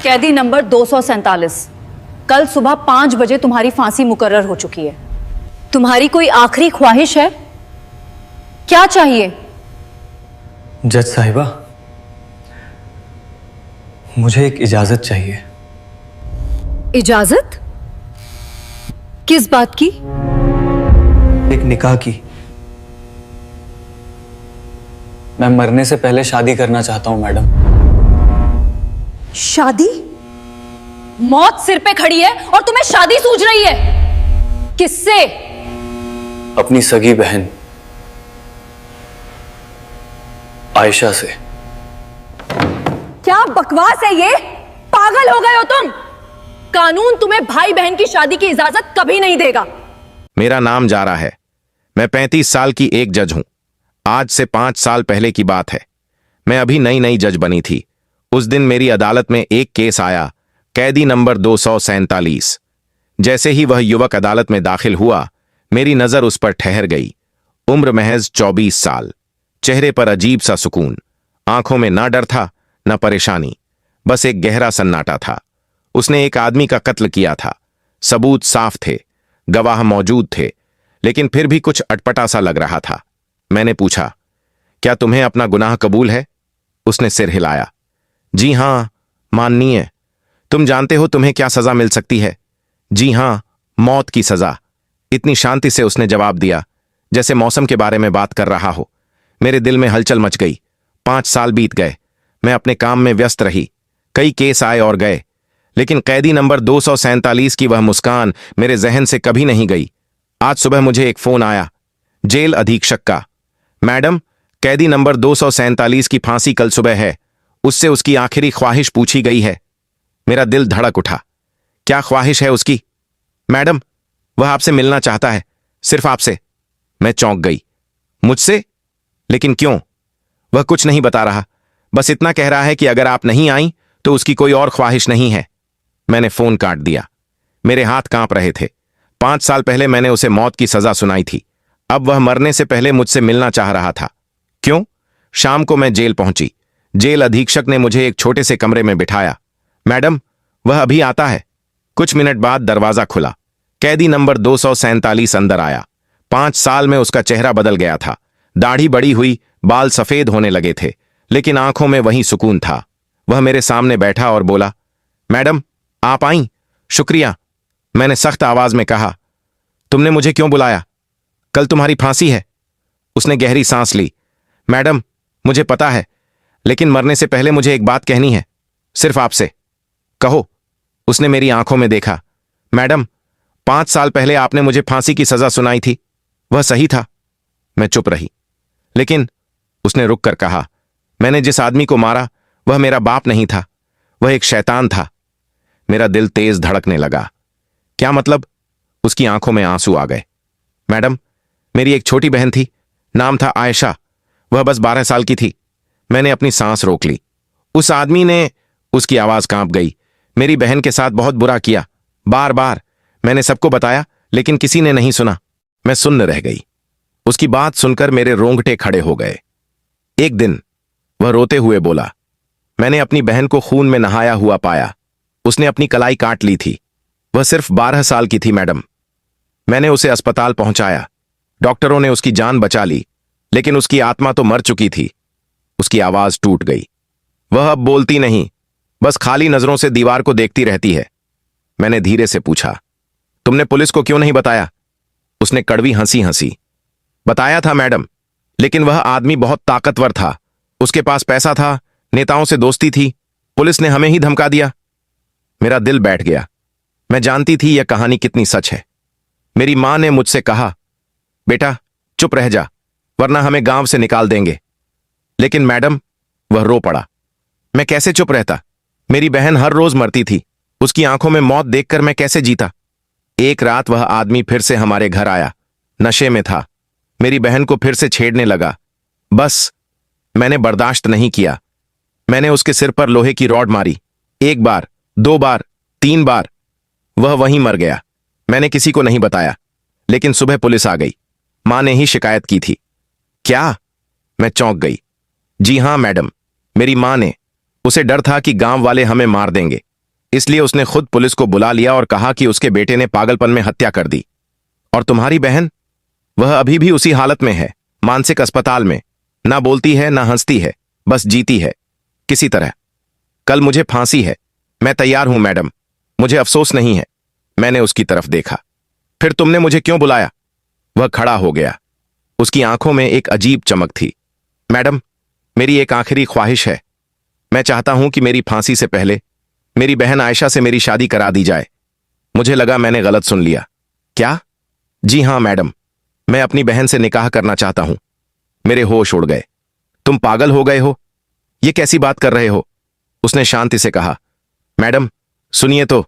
कैदी नंबर 247, कल सुबह 5 बजे तुम्हारी फांसी मुकर्रर हो चुकी है। तुम्हारी कोई आखिरी ख्वाहिश है? क्या चाहिए? जज साहिबा, मुझे एक इजाजत चाहिए। इजाजत? किस बात की? एक निकाह की। मैं मरने से पहले शादी करना चाहता हूं मैडम। शादी? मौत सिर पे खड़ी है और तुम्हें शादी सूझ रही है? किससे? अपनी सगी बहन आयशा से। क्या बकवास है ये? पागल हो गए हो तुम? कानून तुम्हें भाई बहन की शादी की इजाजत कभी नहीं देगा। मेरा नाम जारा है। मैं 35 साल की एक जज हूं। आज से 5 साल पहले की बात है। मैं अभी नई नई जज बनी थी। उस दिन मेरी अदालत में एक केस आया, कैदी नंबर 247। जैसे ही वह युवक अदालत में दाखिल हुआ, मेरी नजर उस पर ठहर गई। उम्र महज 24 साल। चेहरे पर अजीब सा सुकून। आंखों में ना डर था न परेशानी, बस एक गहरा सन्नाटा था। उसने एक आदमी का कत्ल किया था। सबूत साफ थे, गवाह मौजूद थे, लेकिन फिर भी कुछ अटपटा सा लग रहा था। मैंने पूछा, क्या तुम्हें अपना गुनाह कबूल है? उसने सिर हिलाया। जी हां माननीय। तुम जानते हो तुम्हें क्या सजा मिल सकती है? जी हां, मौत की सजा। इतनी शांति से उसने जवाब दिया जैसे मौसम के बारे में बात कर रहा हो। मेरे दिल में हलचल मच गई। 5 साल बीत गए। मैं अपने काम में व्यस्त रही। कई केस आए और गए, लेकिन कैदी नंबर 247 की वह मुस्कान मेरे जहन से कभी नहीं गई। आज सुबह मुझे एक फोन आया जेल अधीक्षक का। मैडम, कैदी नंबर 247 की फांसी कल सुबह है। उससे उसकी आखिरी ख्वाहिश पूछी गई है। मेरा दिल धड़क उठा। क्या ख्वाहिश है उसकी? मैडम, वह आपसे मिलना चाहता है, सिर्फ आपसे। मैं चौंक गई। मुझसे? लेकिन क्यों? वह कुछ नहीं बता रहा, बस इतना कह रहा है कि अगर आप नहीं आई तो उसकी कोई और ख्वाहिश नहीं है। मैंने फोन काट दिया। मेरे हाथ कांप रहे थे। 5 साल पहले मैंने उसे मौत की सजा सुनाई थी। अब वह मरने से पहले मुझसे मिलना चाह रहा था। क्यों? शाम को मैं जेल पहुंची। जेल अधीक्षक ने मुझे एक छोटे से कमरे में बिठाया। मैडम, वह अभी आता है। कुछ मिनट बाद दरवाजा खुला। कैदी नंबर 247 अंदर आया। 5 साल में उसका चेहरा बदल गया था। दाढ़ी बड़ी हुई, बाल सफेद होने लगे थे, लेकिन आंखों में वही सुकून था। वह मेरे सामने बैठा और बोला, मैडम, आप आईं? शुक्रिया, मैंने सख्त आवाज में कहा। तुमने मुझे क्यों बुलाया? कल तुम्हारी फांसी है। उसने गहरी सांस ली। मैडम, मुझे पता है, लेकिन मरने से पहले मुझे एक बात कहनी है, सिर्फ आपसे। कहो। उसने मेरी आंखों में देखा। मैडम, 5 साल पहले आपने मुझे फांसी की सजा सुनाई थी, वह सही था? मैं चुप रही। लेकिन उसने रुक कर कहा, मैंने जिस आदमी को मारा वह मेरा बाप नहीं था, वह एक शैतान था। मेरा दिल तेज धड़कने लगा। क्या मतलब? उसकी आंखों में आंसू आ गए। मैडम, मेरी एक छोटी बहन थी, नाम था आयशा। वह बस 12 साल की थी। मैंने अपनी सांस रोक ली। उस आदमी ने, उसकी आवाज कांप गई, मेरी बहन के साथ बहुत बुरा किया। बार बार मैंने सबको बताया, लेकिन किसी ने नहीं सुना। मैं सुन्न रह गई। उसकी बात सुनकर मेरे रोंगटे खड़े हो गए। एक दिन वह रोते हुए बोला, मैंने अपनी बहन को खून में नहाया हुआ पाया। उसने अपनी कलाई काट ली थी। वह सिर्फ 12 साल की थी मैडम। मैंने उसे अस्पताल पहुंचाया। डॉक्टरों ने उसकी जान बचा ली, लेकिन उसकी आत्मा तो मर चुकी थी। उसकी आवाज टूट गई। वह अब बोलती नहीं, बस खाली नजरों से दीवार को देखती रहती है। मैंने धीरे से पूछा, तुमने पुलिस को क्यों नहीं बताया? उसने कड़वी हंसी हंसी। बताया था मैडम, लेकिन वह आदमी बहुत ताकतवर था। उसके पास पैसा था, नेताओं से दोस्ती थी। पुलिस ने हमें ही धमका दिया। मेरा दिल बैठ गया। मैं जानती थी यह कहानी कितनी सच है। मेरी मां ने मुझसे कहा, बेटा चुप रह जा, वरना हमें गांव से निकाल देंगे। लेकिन मैडम, वह रो पड़ा। मैं कैसे चुप रहता? मेरी बहन हर रोज मरती थी। उसकी आंखों में मौत देखकर मैं कैसे जीता? एक रात वह आदमी फिर से हमारे घर आया। नशे में था। मेरी बहन को फिर से छेड़ने लगा। बस मैंने बर्दाश्त नहीं किया। मैंने उसके सिर पर लोहे की रॉड मारी। 1 बार, 2 बार, 3 बार। वह वहीं मर गया। मैंने किसी को नहीं बताया, लेकिन सुबह पुलिस आ गई। मां ने ही शिकायत की थी। क्या? मैं चौंक गई। जी हां मैडम, मेरी मां ने। उसे डर था कि गांव वाले हमें मार देंगे। इसलिए उसने खुद पुलिस को बुला लिया और कहा कि उसके बेटे ने पागलपन में हत्या कर दी। और तुम्हारी बहन, वह अभी भी उसी हालत में है, मानसिक अस्पताल में। ना बोलती है, ना हंसती है, बस जीती है किसी तरह। कल मुझे फांसी है। मैं तैयार हूं मैडम, मुझे अफसोस नहीं है। मैंने उसकी तरफ देखा। फिर तुमने मुझे क्यों बुलाया? वह खड़ा हो गया। उसकी आंखों में एक अजीब चमक थी। मैडम, मेरी एक आखिरी ख्वाहिश है। मैं चाहता हूं कि मेरी फांसी से पहले मेरी बहन आयशा से मेरी शादी करा दी जाए। मुझे लगा मैंने गलत सुन लिया। क्या? जी हां मैडम, मैं अपनी बहन से निकाह करना चाहता हूं। मेरे होश उड़ गए। तुम पागल हो गए हो? ये कैसी बात कर रहे हो? उसने शांति से कहा। मैडम सुनिए तो,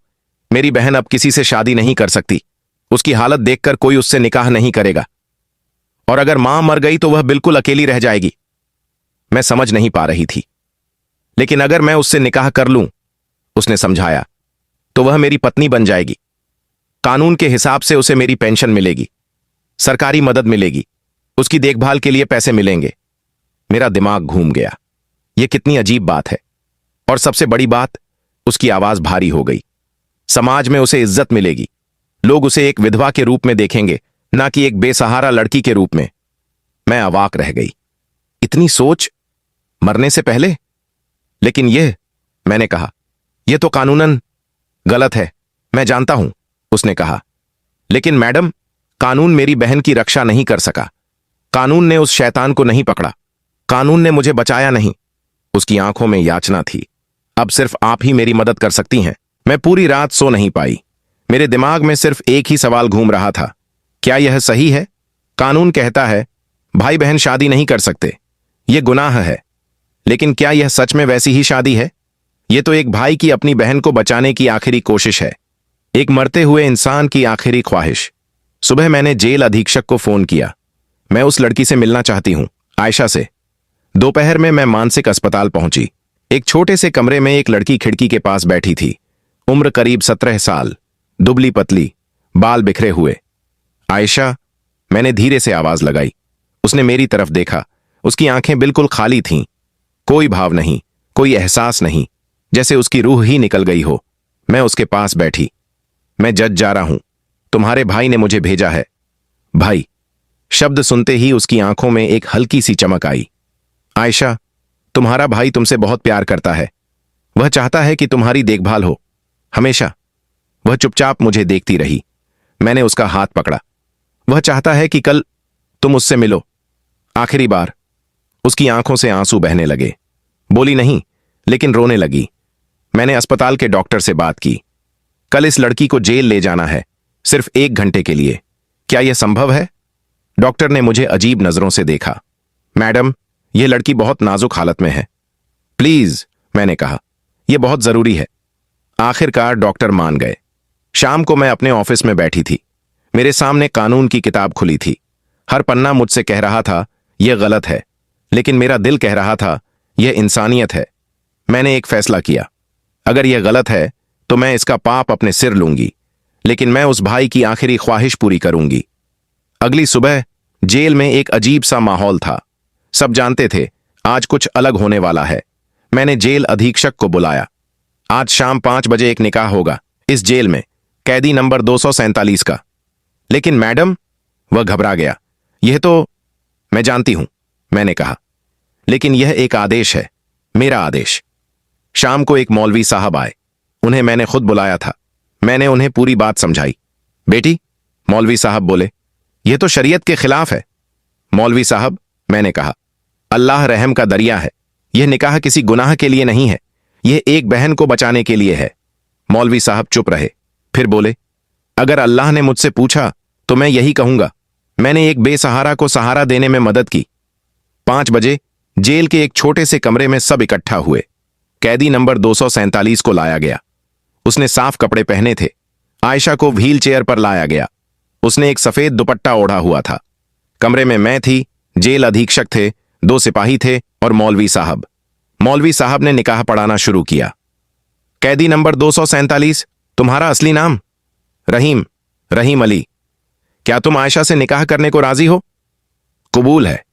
मेरी बहन अब किसी से शादी नहीं कर सकती। उसकी हालत देखकर कोई उससे निकाह नहीं करेगा। और अगर मां मर गई तो वह बिल्कुल अकेली रह जाएगी। मैं समझ नहीं पा रही थी। लेकिन अगर मैं उससे निकाह कर लूं, उसने समझाया, तो वह मेरी पत्नी बन जाएगी। कानून के हिसाब से उसे मेरी पेंशन मिलेगी, सरकारी मदद मिलेगी, उसकी देखभाल के लिए पैसे मिलेंगे। मेरा दिमाग घूम गया। यह कितनी अजीब बात है। और सबसे बड़ी बात, उसकी आवाज भारी हो गई। समाज में उसे इज्जत मिलेगी। लोग उसे एक विधवा के रूप में देखेंगे, ना कि एक बेसहारा लड़की के रूप में। मैं अवाक रह गई। इतनी सोच मरने से पहले? लेकिन मैंने कहा, यह तो कानूनन गलत है। मैं जानता हूं, उसने कहा। लेकिन मैडम, कानून मेरी बहन की रक्षा नहीं कर सका। कानून ने उस शैतान को नहीं पकड़ा। कानून ने मुझे बचाया नहीं। उसकी आंखों में याचना थी। अब सिर्फ आप ही मेरी मदद कर सकती हैं। मैं पूरी रात सो नहीं पाई। मेरे दिमाग में सिर्फ एक ही सवाल घूम रहा था, क्या यह सही है? कानून कहता है भाई बहन शादी नहीं कर सकते, यह गुनाह है। लेकिन क्या यह सच में वैसी ही शादी है? यह तो एक भाई की अपनी बहन को बचाने की आखिरी कोशिश है, एक मरते हुए इंसान की आखिरी ख्वाहिश। सुबह मैंने जेल अधीक्षक को फोन किया। मैं उस लड़की से मिलना चाहती हूं, आयशा से। दोपहर में मैं मानसिक अस्पताल पहुंची। एक छोटे से कमरे में एक लड़की खिड़की के पास बैठी थी। उम्र करीब 17 साल, दुबली पतली, बाल बिखरे हुए। आयशा, मैंने धीरे से आवाज लगाई। उसने मेरी तरफ देखा। उसकी आंखें बिल्कुल खाली थीं। कोई भाव नहीं, कोई एहसास नहीं, जैसे उसकी रूह ही निकल गई हो। मैं उसके पास बैठी। मैं जज जा रहा हूं, तुम्हारे भाई ने मुझे भेजा है। भाई शब्द सुनते ही उसकी आंखों में एक हल्की सी चमक आई। आयशा, तुम्हारा भाई तुमसे बहुत प्यार करता है। वह चाहता है कि तुम्हारी देखभाल हो, हमेशा। वह चुपचाप मुझे देखती रही। मैंने उसका हाथ पकड़ा। वह चाहता है कि कल तुम उससे मिलो, आखिरी बार। उसकी आंखों से आंसू बहने लगे। बोली नहीं, लेकिन रोने लगी। मैंने अस्पताल के डॉक्टर से बात की। कल इस लड़की को जेल ले जाना है, सिर्फ 1 घंटे के लिए। क्या यह संभव है? डॉक्टर ने मुझे अजीब नजरों से देखा। मैडम, यह लड़की बहुत नाजुक हालत में है, प्लीज, मैंने कहा, यह बहुत जरूरी है। आखिरकार डॉक्टर मान गए। शाम को मैं अपने ऑफिस में बैठी थी। मेरे सामने कानून की किताब खुली थी। हर पन्ना मुझसे कह रहा था यह गलत है, लेकिन मेरा दिल कह रहा था यह इंसानियत है। मैंने एक फैसला किया, अगर यह गलत है तो मैं इसका पाप अपने सिर लूंगी, लेकिन मैं उस भाई की आखिरी ख्वाहिश पूरी करूंगी। अगली सुबह जेल में एक अजीब सा माहौल था। सब जानते थे आज कुछ अलग होने वाला है। मैंने जेल अधीक्षक को बुलाया। आज शाम 5 बजे एक निकाह होगा इस जेल में, कैदी नंबर 247 का। लेकिन मैडम, वह घबरा गया। यह तो मैं जानती हूं, मैंने कहा, लेकिन यह एक आदेश है, मेरा आदेश। शाम को एक मौलवी साहब आए। उन्हें मैंने खुद बुलाया था। मैंने उन्हें पूरी बात समझाई। बेटी, मौलवी साहब बोले, यह तो शरीयत के खिलाफ है। मौलवी साहब, मैंने कहा, अल्लाह रहम का दरिया है। यह निकाह किसी गुनाह के लिए नहीं है, यह एक बहन को बचाने के लिए है। मौलवी साहब चुप रहे, फिर बोले, अगर अल्लाह ने मुझसे पूछा तो मैं यही कहूंगा, मैंने एक बेसहारा को सहारा देने में मदद की। 5 बजे जेल के एक छोटे से कमरे में सब इकट्ठा हुए। कैदी नंबर 247 को लाया गया। उसने साफ कपड़े पहने थे। आयशा को व्हील चेयर पर लाया गया। उसने एक सफेद दुपट्टा ओढ़ा हुआ था। कमरे में मैं थी, जेल अधीक्षक थे, 2 सिपाही थे और मौलवी साहब। मौलवी साहब ने निकाह पढ़ाना शुरू किया। कैदी नंबर 247, तुम्हारा असली नाम? रहीम, रहीम अली। क्या तुम आयशा से निकाह करने को राजी हो? कबूल है,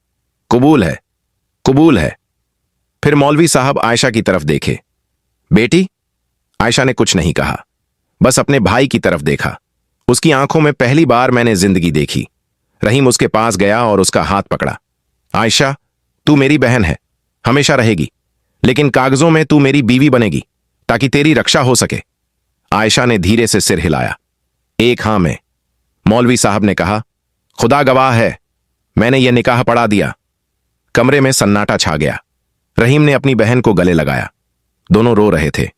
कबूल है, कबूल है। फिर मौलवी साहब आयशा की तरफ देखे। बेटी, आयशा ने कुछ नहीं कहा, बस अपने भाई की तरफ देखा। उसकी आंखों में पहली बार मैंने जिंदगी देखी। रहीम उसके पास गया और उसका हाथ पकड़ा। आयशा, तू मेरी बहन है, हमेशा रहेगी, लेकिन कागजों में तू मेरी बीवी बनेगी ताकि तेरी रक्षा हो सके। आयशा ने धीरे से सिर हिलाया। एक हाँ में। मौलवी साहब ने कहा, खुदा गवाह है, मैंने यह निकाह पढ़ा दिया। कमरे में सन्नाटा छा गया। रहीम ने अपनी बहन को गले लगाया। दोनों रो रहे थे।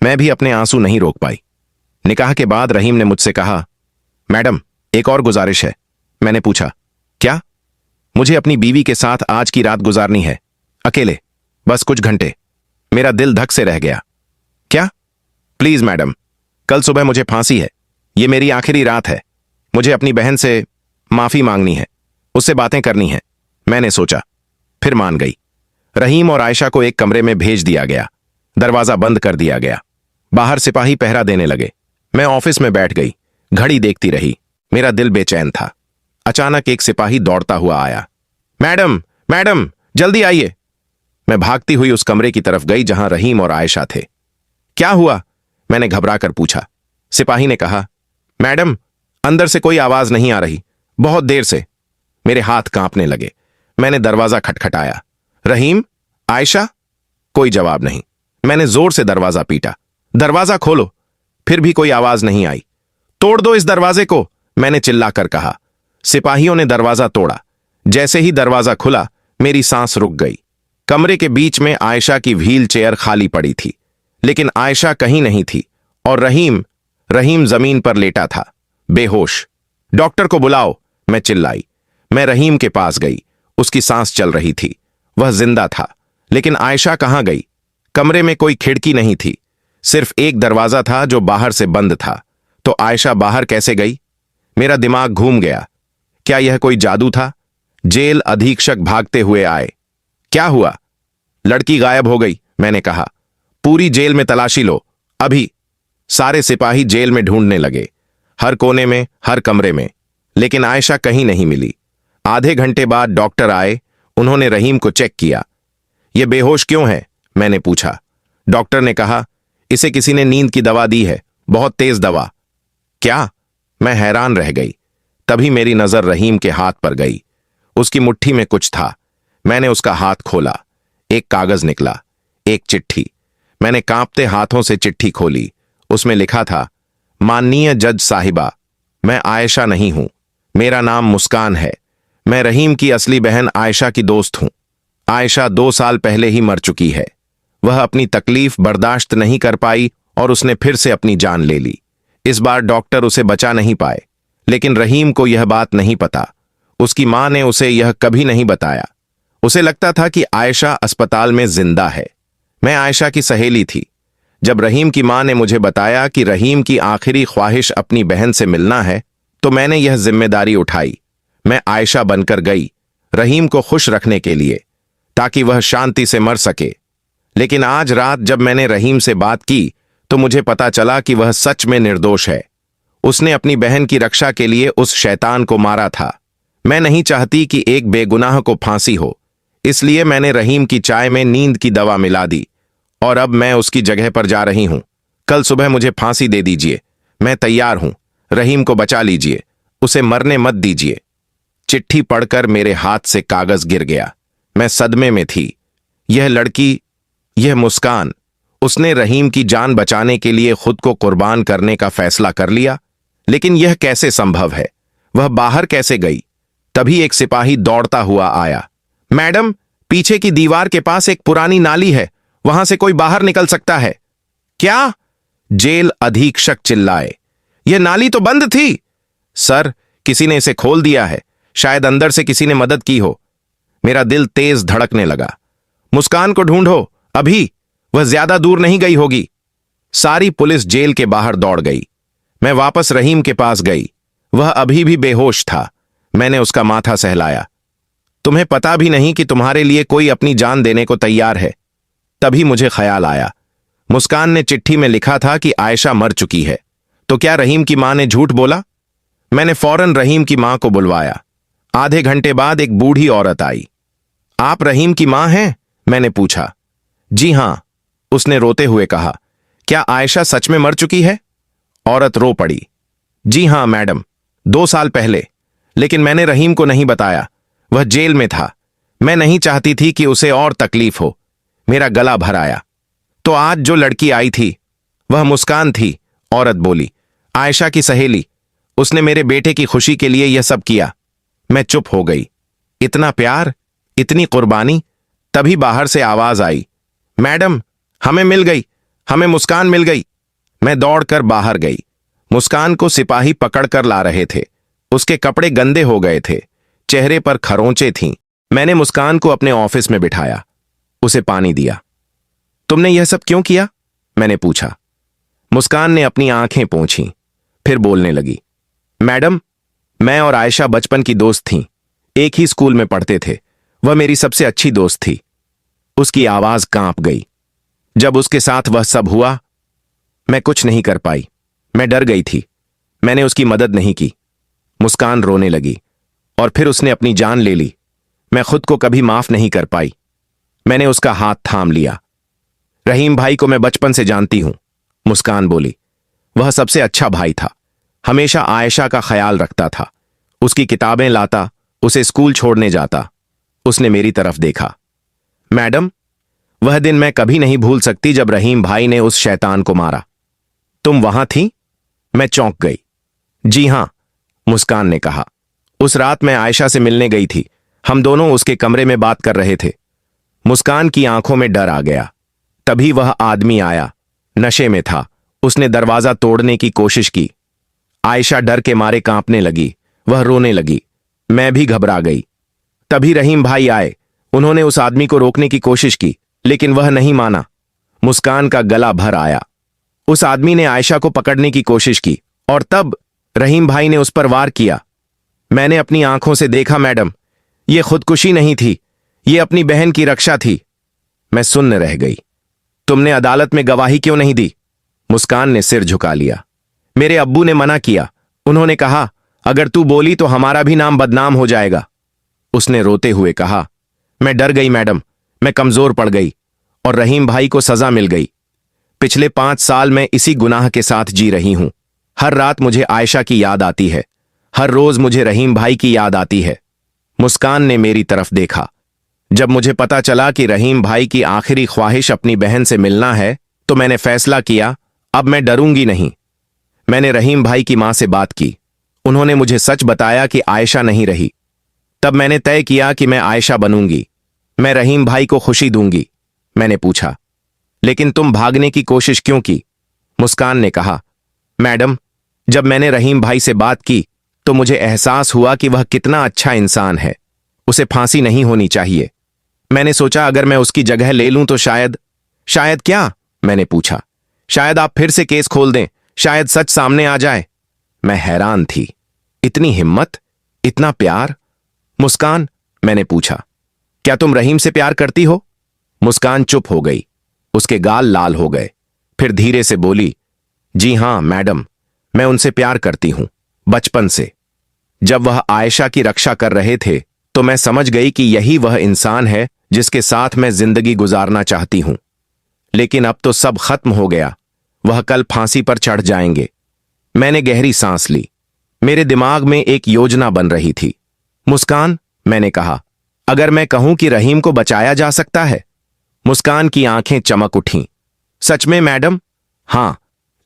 मैं भी अपने आंसू नहीं रोक पाई। निकाह के बाद रहीम ने मुझसे कहा, मैडम, एक और गुजारिश है। मैंने पूछा, क्या? मुझे अपनी बीवी के साथ आज की रात गुजारनी है, अकेले, बस कुछ घंटे। मेरा दिल धक से रह गया। क्या? प्लीज मैडम, कल सुबह मुझे फांसी है। ये मेरी आखिरी रात है। मुझे अपनी बहन से माफी मांगनी है, उससे बातें करनी है। मैंने सोचा, फिर मान गई। रहीम और आयशा को एक कमरे में भेज दिया गया। दरवाजा बंद कर दिया गया। बाहर सिपाही पहरा देने लगे। मैं ऑफिस में बैठ गई, घड़ी देखती रही। मेरा दिल बेचैन था। अचानक एक सिपाही दौड़ता हुआ आया। मैडम, मैडम, जल्दी आइए। मैं भागती हुई उस कमरे की तरफ गई जहां रहीम और आयशा थे। क्या हुआ? मैंने घबराकर पूछा। सिपाही ने कहा, मैडम, अंदर से कोई आवाज नहीं आ रही, बहुत देर से। मेरे हाथ कांपने लगे। मैंने दरवाजा खटखटाया। रहीम, आयशा? कोई जवाब नहीं। मैंने जोर से दरवाजा पीटा। दरवाजा खोलो। फिर भी कोई आवाज नहीं आई। तोड़ दो इस दरवाजे को, मैंने चिल्लाकर कहा। सिपाहियों ने दरवाजा तोड़ा। जैसे ही दरवाजा खुला, मेरी सांस रुक गई। कमरे के बीच में आयशा की व्हील चेयर खाली पड़ी थी, लेकिन आयशा कहीं नहीं थी। और रहीम जमीन पर लेटा था, बेहोश। डॉक्टर को बुलाओ, मैं चिल्लाई। मैं रहीम के पास गई। उसकी सांस चल रही थी, वह जिंदा था। लेकिन आयशा कहां गई? कमरे में कोई खिड़की नहीं थी, सिर्फ एक दरवाजा था जो बाहर से बंद था। तो आयशा बाहर कैसे गई? मेरा दिमाग घूम गया। क्या यह कोई जादू था? जेल अधीक्षक भागते हुए आए। क्या हुआ? लड़की गायब हो गई, मैंने कहा। पूरी जेल में तलाशी लो, अभी। सारे सिपाही जेल में ढूंढने लगे, हर कोने में, हर कमरे में, लेकिन आयशा कहीं नहीं मिली। आधे घंटे बाद डॉक्टर आए। उन्होंने रहीम को चेक किया। यह बेहोश क्यों है? मैंने पूछा। डॉक्टर ने कहा, इसे किसी ने नींद की दवा दी है, बहुत तेज दवा। क्या? मैं हैरान रह गई। तभी मेरी नजर रहीम के हाथ पर गई। उसकी मुट्ठी में कुछ था। मैंने उसका हाथ खोला। एक कागज निकला, एक चिट्ठी। मैंने कांपते हाथों से चिट्ठी खोली। उसमें लिखा था, माननीय जज साहिबा, मैं आयशा नहीं हूं, मेरा नाम मुस्कान है। मैं रहीम की असली बहन आयशा की दोस्त हूं। आयशा 2 साल पहले ही मर चुकी है। वह अपनी तकलीफ बर्दाश्त नहीं कर पाई और उसने फिर से अपनी जान ले ली। इस बार डॉक्टर उसे बचा नहीं पाए, लेकिन रहीम को यह बात नहीं पता। उसकी मां ने उसे यह कभी नहीं बताया। उसे लगता था कि आयशा अस्पताल में जिंदा है। मैं आयशा की सहेली थी। जब रहीम की मां ने मुझे बताया कि रहीम की आखिरी ख्वाहिश अपनी बहन से मिलना है, तो मैंने यह जिम्मेदारी उठाई। मैं आयशा बनकर गई, रहीम को खुश रखने के लिए, ताकि वह शांति से मर सके। लेकिन आज रात जब मैंने रहीम से बात की, तो मुझे पता चला कि वह सच में निर्दोष है। उसने अपनी बहन की रक्षा के लिए उस शैतान को मारा था। मैं नहीं चाहती कि एक बेगुनाह को फांसी हो, इसलिए मैंने रहीम की चाय में नींद की दवा मिला दी। और अब मैं उसकी जगह पर जा रही हूं। कल सुबह मुझे फांसी दे दीजिए, मैं तैयार हूं। रहीम को बचा लीजिए, उसे मरने मत दीजिए। चिट्ठी पढ़कर मेरे हाथ से कागज गिर गया। मैं सदमे में थी। यह लड़की, यह मुस्कान, उसने रहीम की जान बचाने के लिए खुद को कुर्बान करने का फैसला कर लिया। लेकिन यह कैसे संभव है? वह बाहर कैसे गई? तभी एक सिपाही दौड़ता हुआ आया। मैडम, पीछे की दीवार के पास एक पुरानी नाली है, वहां से कोई बाहर निकल सकता है। क्या? जेल अधीक्षक चिल्लाए। यह नाली तो बंद थी। सर, किसी ने इसे खोल दिया है, शायद अंदर से किसी ने मदद की हो। मेरा दिल तेज धड़कने लगा। मुस्कान को ढूंढो, अभी, वह ज्यादा दूर नहीं गई होगी। सारी पुलिस जेल के बाहर दौड़ गई। मैं वापस रहीम के पास गई। वह अभी भी बेहोश था। मैंने उसका माथा सहलाया। तुम्हें पता भी नहीं कि तुम्हारे लिए कोई अपनी जान देने को तैयार है। तभी मुझे ख्याल आया, मुस्कान ने चिट्ठी में लिखा था कि आयशा मर चुकी है। तो क्या रहीम की मां ने झूठ बोला? मैंने फौरन रहीम की मां को बुलवाया। आधे घंटे बाद एक बूढ़ी औरत आई। आप रहीम की मां हैं? मैंने पूछा। जी हां, उसने रोते हुए कहा। क्या आयशा सच में मर चुकी है? औरत रो पड़ी। जी हां मैडम, 2 साल पहले। लेकिन मैंने रहीम को नहीं बताया, वह जेल में था। मैं नहीं चाहती थी कि उसे और तकलीफ हो। मेरा गला भर आया। तो आज जो लड़की आई थी वह मुस्कान थी, औरत बोली। आयशा की सहेली। उसने मेरे बेटे की खुशी के लिए यह सब किया। मैं चुप हो गई। इतना प्यार, इतनी कुर्बानी। तभी बाहर से आवाज आई, मैडम हमें मिल गई, हमें मुस्कान मिल गई। मैं दौड़कर बाहर गई। मुस्कान को सिपाही पकड़कर ला रहे थे। उसके कपड़े गंदे हो गए थे, चेहरे पर खरोंचें थीं। मैंने मुस्कान को अपने ऑफिस में बिठाया, उसे पानी दिया। तुमने यह सब क्यों किया? मैंने पूछा। मुस्कान ने अपनी आंखें पोंछीं, फिर बोलने लगी। मैडम, मैं और आयशा बचपन की दोस्त थीं, एक ही स्कूल में पढ़ते थे। वह मेरी सबसे अच्छी दोस्त थी। उसकी आवाज कांप गई। जब उसके साथ वह सब हुआ, मैं कुछ नहीं कर पाई। मैं डर गई थी। मैंने उसकी मदद नहीं की। मुस्कान रोने लगी और फिर उसने अपनी जान ले ली। मैं खुद को कभी माफ नहीं कर पाई। मैंने उसका हाथ थाम लिया। रहीम भाई को मैं बचपन से जानती हूं, मुस्कान बोली। वह सबसे अच्छा भाई था। हमेशा आयशा का ख्याल रखता था। उसकी किताबें लाता, उसे स्कूल छोड़ने जाता। उसने मेरी तरफ देखा। मैडम, वह दिन मैं कभी नहीं भूल सकती जब रहीम भाई ने उस शैतान को मारा। तुम वहां थी? मैं चौंक गई। जी हां, मुस्कान ने कहा। उस रात मैं आयशा से मिलने गई थी। हम दोनों उसके कमरे में बात कर रहे थे। मुस्कान की आंखों में डर आ गया। तभी वह आदमी आया, नशे में था। उसने दरवाजा तोड़ने की कोशिश की। आयशा डर के मारे कांपने लगी। वह रोने लगी। मैं भी घबरा गई। तभी रहीम भाई आए। उन्होंने उस आदमी को रोकने की कोशिश की, लेकिन वह नहीं माना। मुस्कान का गला भर आया। उस आदमी ने आयशा को पकड़ने की कोशिश की और तब रहीम भाई ने उस पर वार किया। मैंने अपनी आंखों से देखा मैडम, यह खुदकुशी नहीं थी, यह अपनी बहन की रक्षा थी। मैं सुन्न रह गई। तुमने अदालत में गवाही क्यों नहीं दी? मुस्कान ने सिर झुका लिया। मेरे अब्बू ने मना किया। उन्होंने कहा, अगर तू बोली तो हमारा भी नाम बदनाम हो जाएगा। उसने रोते हुए कहा, मैं डर गई मैडम, मैं कमजोर पड़ गई और रहीम भाई को सजा मिल गई। पिछले 5 साल मैं इसी गुनाह के साथ जी रही हूं। हर रात मुझे आयशा की याद आती है। हर रोज मुझे रहीम भाई की याद आती है। मुस्कान ने मेरी तरफ देखा। जब मुझे पता चला कि रहीम भाई की आखिरी ख्वाहिश अपनी बहन से मिलना है, तो मैंने फैसला किया, अब मैं डरूंगी नहीं। मैंने रहीम भाई की मां से बात की। उन्होंने मुझे सच बताया कि आयशा नहीं रही। तब मैंने तय किया कि मैं आयशा बनूंगी। मैं रहीम भाई को खुशी दूंगी। मैंने पूछा, लेकिन तुम भागने की कोशिश क्यों की? मुस्कान ने कहा, मैडम, जब मैंने रहीम भाई से बात की तो मुझे एहसास हुआ कि वह कितना अच्छा इंसान है। उसे फांसी नहीं होनी चाहिए। मैंने सोचा अगर मैं उसकी जगह ले लूं तो शायद क्या? मैंने पूछा। शायद आप फिर से केस खोल दें, शायद सच सामने आ जाए। मैं हैरान थी। इतनी हिम्मत, इतना प्यार। मुस्कान, मैंने पूछा, क्या तुम रहीम से प्यार करती हो? मुस्कान चुप हो गई। उसके गाल लाल हो गए। फिर धीरे से बोली, जी हां मैडम, मैं उनसे प्यार करती हूं, बचपन से। जब वह आयशा की रक्षा कर रहे थे तो मैं समझ गई कि यही वह इंसान है जिसके साथ मैं जिंदगी गुजारना चाहती हूं। लेकिन अब तो सब खत्म हो गया। वह कल फांसी पर चढ़ जाएंगे। मैंने गहरी सांस ली। मेरे दिमाग में एक योजना बन रही थी। मुस्कान, मैंने कहा, अगर मैं कहूं कि रहीम को बचाया जा सकता है? मुस्कान की आंखें चमक उठीं। सच में मैडम? हां,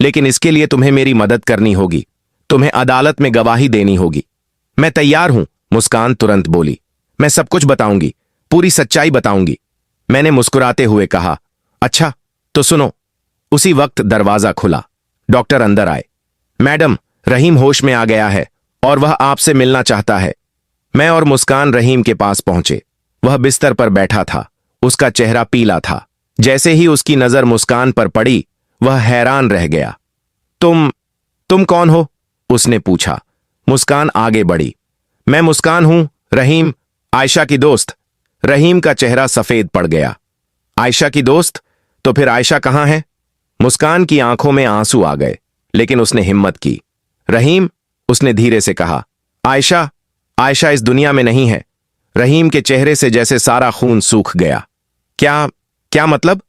लेकिन इसके लिए तुम्हें मेरी मदद करनी होगी। तुम्हें अदालत में गवाही देनी होगी। मैं तैयार हूं, मुस्कान तुरंत बोली। मैं सब कुछ बताऊंगी, पूरी सच्चाई बताऊंगी। मैंने मुस्कुराते हुए कहा, अच्छा तो सुनो। उसी वक्त दरवाजा खुला। डॉक्टर अंदर आए। मैडम, रहीम होश में आ गया है और वह आपसे मिलना चाहता है। मैं और मुस्कान रहीम के पास पहुंचे। वह बिस्तर पर बैठा था। उसका चेहरा पीला था। जैसे ही उसकी नजर मुस्कान पर पड़ी, वह हैरान रह गया। तुम कौन हो? उसने पूछा। मुस्कान आगे बढ़ी। मैं मुस्कान हूं, रहीम, आयशा की दोस्त। रहीम का चेहरा सफेद पड़ गया। आयशा की दोस्त? तो फिर आयशा कहां है? मुस्कान की आंखों में आंसू आ गए, लेकिन उसने हिम्मत की। रहीम, उसने धीरे से कहा, आयशा इस दुनिया में नहीं है। रहीम के चेहरे से जैसे सारा खून सूख गया। क्या मतलब?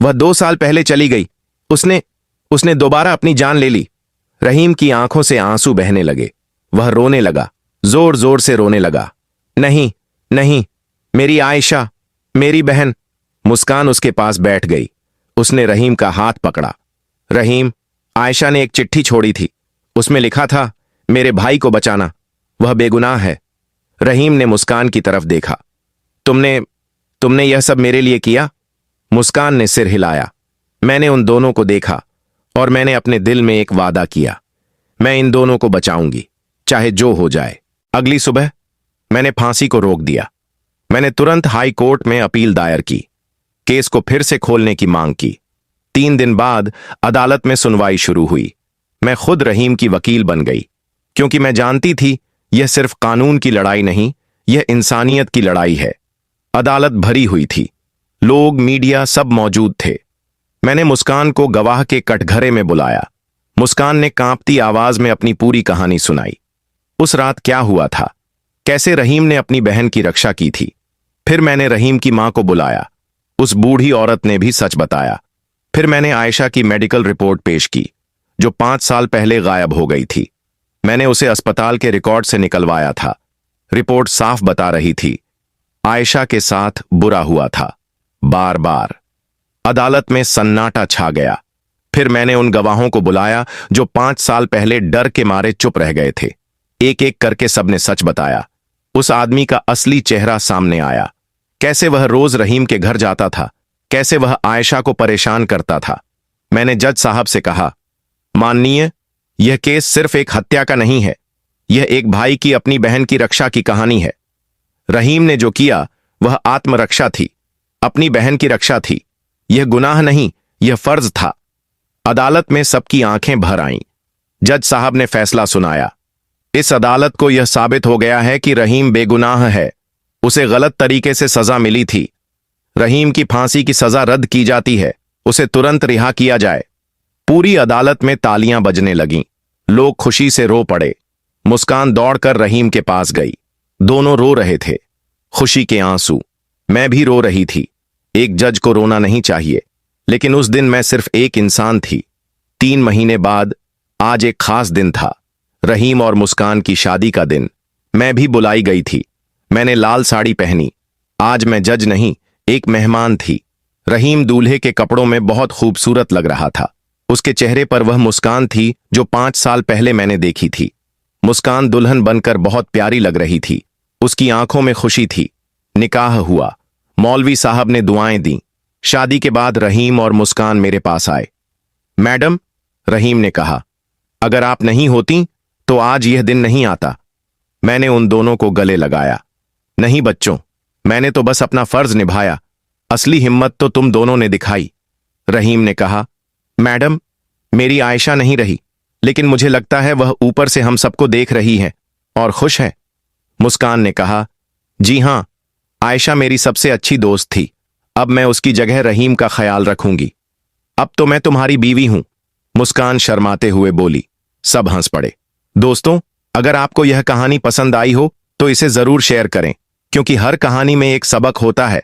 वह 2 साल पहले चली गई। उसने उसने दोबारा अपनी जान ले ली। रहीम की आंखों से आंसू बहने लगे। वह रोने लगा, जोर जोर से रोने लगा। नहीं, नहीं, मेरी आयशा, मेरी बहन। मुस्कान उसके पास बैठ गई। उसने रहीम का हाथ पकड़ा। रहीम, आयशा ने एक चिट्ठी छोड़ी थी। उसमें लिखा था, मेरे भाई को बचाना, वह बेगुनाह है। रहीम ने मुस्कान की तरफ देखा। तुमने यह सब मेरे लिए किया? मुस्कान ने सिर हिलाया। मैंने उन दोनों को देखा और मैंने अपने दिल में एक वादा किया, मैं इन दोनों को बचाऊंगी, चाहे जो हो जाए। अगली सुबह मैंने फांसी को रोक दिया। मैंने तुरंत हाई कोर्ट में अपील दायर की, केस को फिर से खोलने की मांग की। 3 दिन बाद अदालत में सुनवाई शुरू हुई। मैं खुद रहीम की वकील बन गई, क्योंकि मैं जानती थी यह सिर्फ कानून की लड़ाई नहीं, यह इंसानियत की लड़ाई है। अदालत भरी हुई थी, लोग, मीडिया सब मौजूद थे। मैंने मुस्कान को गवाह के कटघरे में बुलाया। मुस्कान ने कांपती आवाज में अपनी पूरी कहानी सुनाई। उस रात क्या हुआ था, कैसे रहीम ने अपनी बहन की रक्षा की थी। फिर मैंने रहीम की मां को बुलाया। उस बूढ़ी औरत ने भी सच बताया। फिर मैंने आयशा की मेडिकल रिपोर्ट पेश की, जो 5 साल पहले गायब हो गई थी। मैंने उसे अस्पताल के रिकॉर्ड से निकलवाया था। रिपोर्ट साफ बता रही थी, आयशा के साथ बुरा हुआ था, बार बार। अदालत में सन्नाटा छा गया। फिर मैंने उन गवाहों को बुलाया जो 5 साल पहले डर के मारे चुप रह गए थे। एक एक करके सबने सच बताया। उस आदमी का असली चेहरा सामने आया, कैसे वह रोज रहीम के घर जाता था, कैसे वह आयशा को परेशान करता था। मैंने जज साहब से कहा, माननीय, यह केस सिर्फ एक हत्या का नहीं है, यह एक भाई की अपनी बहन की रक्षा की कहानी है। रहीम ने जो किया वह आत्मरक्षा थी, अपनी बहन की रक्षा थी। यह गुनाह नहीं, यह फर्ज था। अदालत में सबकी आंखें भर आईं। जज साहब ने फैसला सुनाया। इस अदालत को यह साबित हो गया है कि रहीम बेगुनाह है, उसे गलत तरीके से सजा मिली थी। रहीम की फांसी की सजा रद्द की जाती है, उसे तुरंत रिहा किया जाए। पूरी अदालत में तालियां बजने लगीं। लोग खुशी से रो पड़े। मुस्कान दौड़कर रहीम के पास गई। दोनों रो रहे थे, खुशी के आंसू। मैं भी रो रही थी। एक जज को रोना नहीं चाहिए, लेकिन उस दिन मैं सिर्फ एक इंसान थी। 3 महीने बाद आज एक खास दिन था, रहीम और मुस्कान की शादी का दिन। मैं भी बुलाई गई थी। मैंने लाल साड़ी पहनी। आज मैं जज नहीं, एक मेहमान थी। रहीम दूल्हे के कपड़ों में बहुत खूबसूरत लग रहा था। उसके चेहरे पर वह मुस्कान थी जो 5 साल पहले मैंने देखी थी। मुस्कान दुल्हन बनकर बहुत प्यारी लग रही थी। उसकी आंखों में खुशी थी। निकाह हुआ। मौलवी साहब ने दुआएं दी। शादी के बाद रहीम और मुस्कान मेरे पास आए। मैडम, रहीम ने कहा, अगर आप नहीं होती तो आज यह दिन नहीं आता। मैंने उन दोनों को गले लगाया। नहीं बच्चों, मैंने तो बस अपना फर्ज निभाया, असली हिम्मत तो तुम दोनों ने दिखाई। रहीम ने कहा, मैडम, मेरी आयशा नहीं रही, लेकिन मुझे लगता है वह ऊपर से हम सबको देख रही है और खुश है। मुस्कान ने कहा, जी हां, आयशा मेरी सबसे अच्छी दोस्त थी। अब मैं उसकी जगह रहीम का ख्याल रखूंगी। अब तो मैं तुम्हारी बीवी हूं। मुस्कान शर्माते हुए बोली। सब हंस पड़े। दोस्तों, अगर आपको यह कहानी पसंद आई हो तो इसे जरूर शेयर करें, क्योंकि हर कहानी में एक सबक होता है।